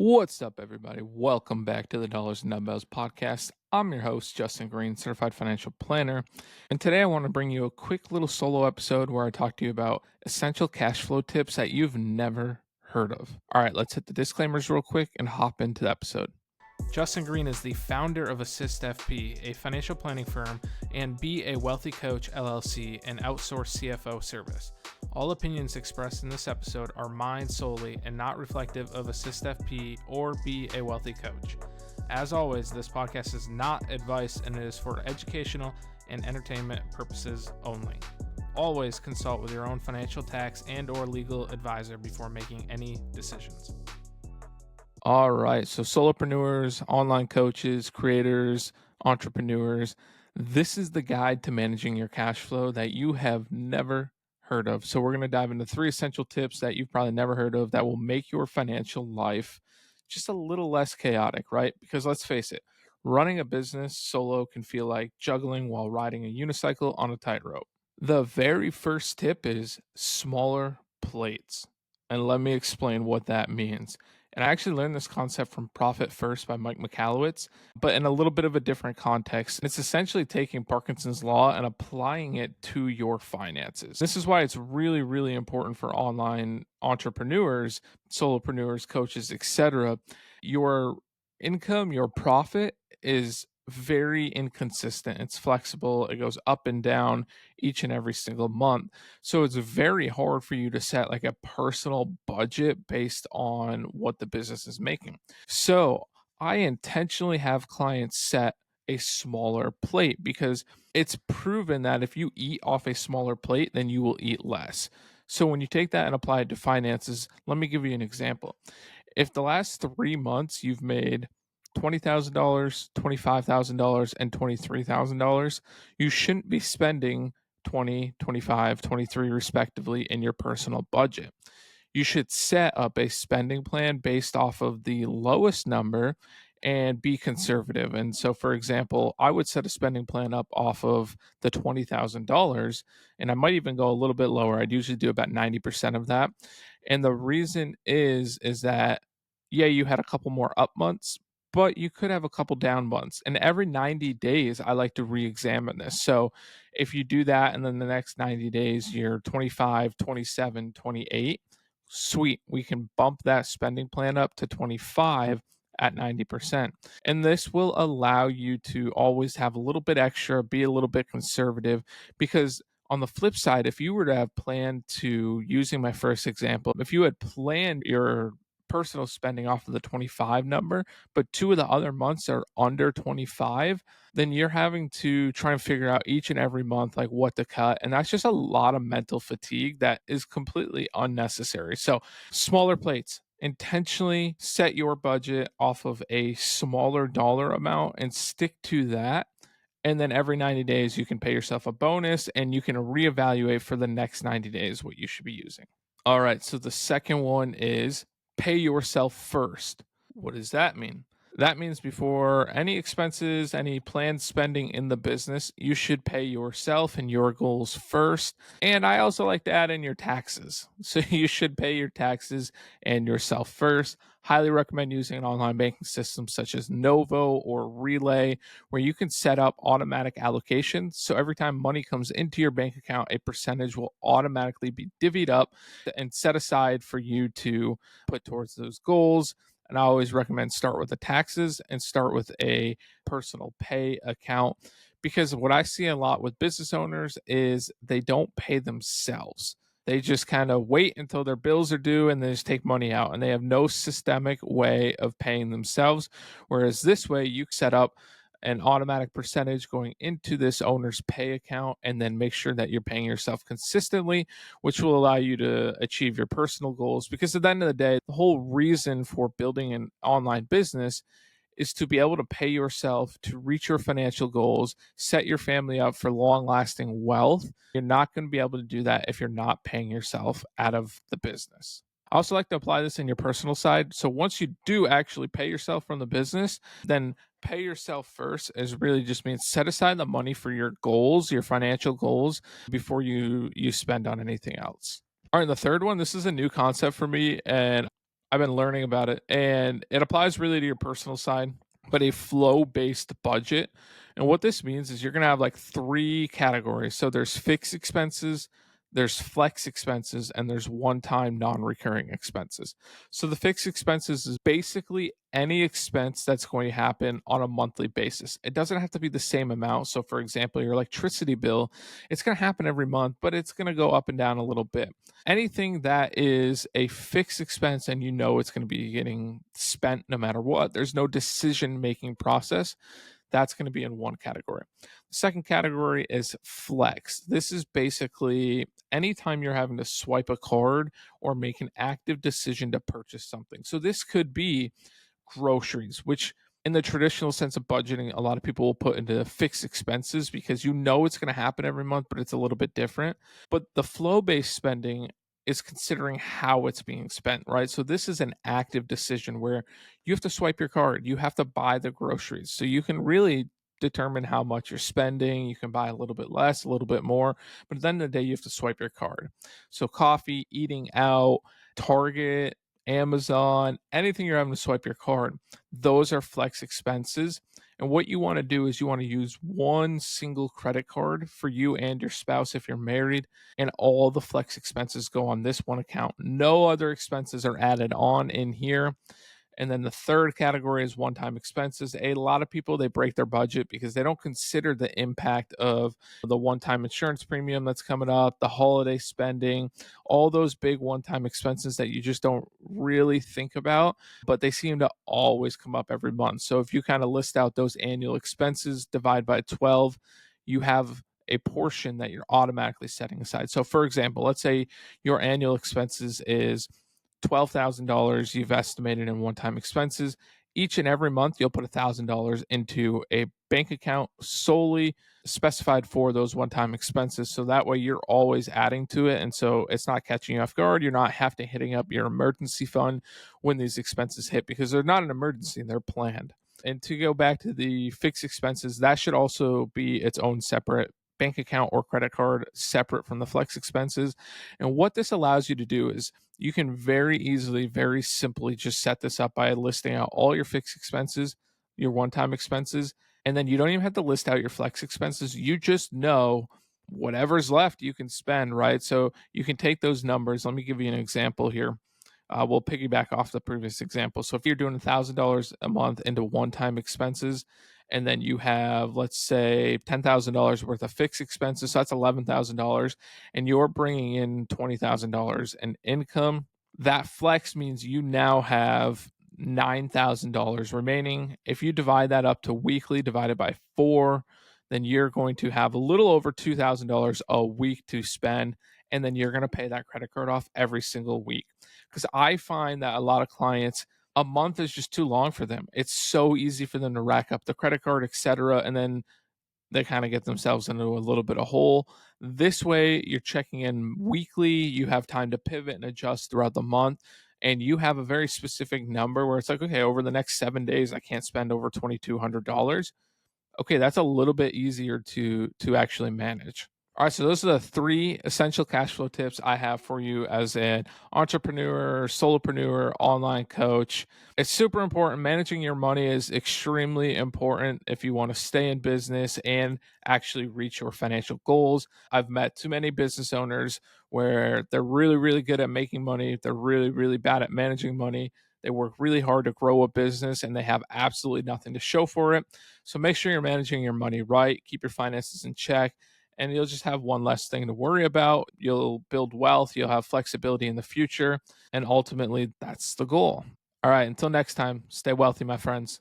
What's up, everybody? Welcome back to the Dollars and Dumbbells podcast. I'm your host, Justin Green, certified financial planner. And today I want to bring you a quick little solo episode where I talk to you about essential cash flow tips that you've never heard of. All right, let's hit the disclaimers real quick and hop into the episode. Justin Green is the founder of Assist FP, a financial planning firm, and Be a Wealthy Coach LLC, an outsourced CFO service. All opinions expressed in this episode are mine solely and not reflective of Assist FP or Be a Wealthy Coach. As always, this podcast is not advice and it is for educational and entertainment purposes only. Always consult with your own financial, tax, and or legal advisor before making any decisions. All right, so solopreneurs, online coaches, creators, entrepreneurs, this is the guide to managing your cash flow that you have never heard of. So we're going to dive into 3 essential tips that you've probably never heard of that will make your financial life just a little less chaotic, right? Because let's face it, running a business solo can feel like juggling while riding a unicycle on a tightrope. The very first tip is smaller plates. And let me explain what that means. And I actually learned this concept from Profit First by Mike Michalowicz, but in a little bit of a different context. It's essentially taking Parkinson's law and applying it to your finances. This is why it's really, really important for online entrepreneurs, solopreneurs, coaches, etc. Your income, your profit is very inconsistent. It's flexible. It goes up and down each and every single month. So it's very hard for you to set like a personal budget based on what the business is making. So I intentionally have clients set a smaller plate because it's proven that if you eat off a smaller plate, then you will eat less. So when you take that and apply it to finances, let me give you an example. If the last 3 months you've made $20,000, $25,000, and $23,000, you shouldn't be spending 20, 25, 23 respectively in your personal budget. You should set up a spending plan based off of the lowest number and be conservative. And so, for example, I would set a spending plan up off of the $20,000, and I might even go a little bit lower. I'd usually do about 90% of that. And the reason is that, yeah, you had a couple more up months, but you could have a couple down months. And every 90 days, I like to re-examine this. So if you do that, and then the next 90 days, you're 25, 27, 28, sweet, we can bump that spending plan up to 25 at 90%. And this will allow you to always have a little bit extra, be a little bit conservative, because on the flip side, if you were to have planned to, using my first example, if you had planned your personal spending off of the 25 number, but 2 of the other months are under 25, then you're having to try and figure out each and every month like what to cut. And that's just a lot of mental fatigue that is completely unnecessary. So smaller plates. Intentionally set your budget off of a smaller dollar amount and stick to that. And then every 90 days, you can pay yourself a bonus and you can reevaluate for the next 90 days what you should be using. All right. So the second one is pay yourself first. What does that mean? That means before any expenses, any planned spending in the business, you should pay yourself and your goals first. And I also like to add in your taxes. So you should pay your taxes and yourself first. Highly recommend using an online banking system such as Novo or Relay, where you can set up automatic allocations. So every time money comes into your bank account, a percentage will automatically be divvied up and set aside for you to put towards those goals. And I always recommend start with the taxes and start with a personal pay account, because what I see a lot with business owners is they don't pay themselves. They just kind of wait until their bills are due and they just take money out, and they have no systemic way of paying themselves. Whereas this way, you set up an automatic percentage going into this owner's pay account and then make sure that you're paying yourself consistently, which will allow you to achieve your personal goals. Because at the end of the day, the whole reason for building an online business is to be able to pay yourself to reach your financial goals, set your family up for long lasting wealth. You're not going to be able to do that if you're not paying yourself out of the business. I also like to apply this in your personal side. So once you do actually pay yourself from the business, then pay yourself first is really just means set aside the money for your goals, your financial goals, before you spend on anything else. All right, the third one, this is a new concept for me, and I've been learning about it, and it applies really to your personal side, but a flow-based budget. And what this means is you're gonna have like 3 categories. So there's fixed expenses, there's flex expenses, and there's one-time non-recurring expenses. So the fixed expenses is basically any expense that's going to happen on a monthly basis. It doesn't have to be the same amount. So for example, your electricity bill, it's gonna happen every month, but it's gonna go up and down a little bit. Anything that is a fixed expense and you know it's going to be getting spent no matter what, there's no decision making process, that's going to be in one category. The second category is flex. This is basically anytime you're having to swipe a card or make an active decision to purchase something. So this could be groceries, which in the traditional sense of budgeting, a lot of people will put into fixed expenses because you know it's going to happen every month, but it's a little bit different. But the flow based spending is considering how it's being spent, right? So this is an active decision where you have to swipe your card, you have to buy the groceries. So you can really determine how much you're spending. You can buy a little bit less, a little bit more, but at the end of the day, you have to swipe your card. So coffee, eating out, Target, Amazon, anything you're having to swipe your card, those are flex expenses. And what you want to do is you want to use one single credit card for you and your spouse if you're married, and all the flex expenses go on this one account. No other expenses are added on in here. And then the third category is one-time expenses. A lot of people, they break their budget because they don't consider the impact of the one-time insurance premium that's coming up, the holiday spending, all those big one-time expenses that you just don't really think about, but they seem to always come up every month. So if you kind of list out those annual expenses, divide by 12, you have a portion that you're automatically setting aside. So for example, let's say your annual expenses is $12,000 you've estimated in one-time expenses. Each and every month, you'll put $1,000 into a bank account solely specified for those one-time expenses. So that way you're always adding to it. And so it's not catching you off guard. You're not having to hitting up your emergency fund when these expenses hit because they're not an emergency, they're planned. And to go back to the fixed expenses, that should also be its own separate bank account or credit card separate from the flex expenses. And what this allows you to do is you can very easily, very simply just set this up by listing out all your fixed expenses, your one time expenses, and then you don't even have to list out your flex expenses. You just know whatever's left you can spend, right? So you can take those numbers. Let me give you an example here. We'll piggyback off the previous example. So if you're doing $1,000 a month into one time expenses, and then you have, let's say, $10,000 worth of fixed expenses, so that's $11,000, and you're bringing in $20,000 in income, that flex means you now have $9,000 remaining. If you divide that up to weekly divided by 4, then you're going to have a little over $2,000 a week to spend, and then you're going to pay that credit card off every single week. Because I find that a lot of clients, a month is just too long for them. It's so easy for them to rack up the credit card, etc., and then they kind of get themselves into a little bit of hole. This way, you're checking in weekly. You have time to pivot and adjust throughout the month, and you have a very specific number where it's like, okay, over the next 7 days, I can't spend over $2,200. Okay, that's a little bit easier to actually manage. All right, so those are the 3 essential cash flow tips I have for you as an entrepreneur, solopreneur, online coach. It's super important. Managing your money is extremely important if you want to stay in business and actually reach your financial goals. I've met too many business owners where they're really, really good at making money. They're really, really bad at managing money. They work really hard to grow a business and they have absolutely nothing to show for it. So make sure you're managing your money right. Keep your finances in check, and you'll just have one less thing to worry about. You'll build wealth, you'll have flexibility in the future, and ultimately, that's the goal. All right, until next time, stay wealthy, my friends.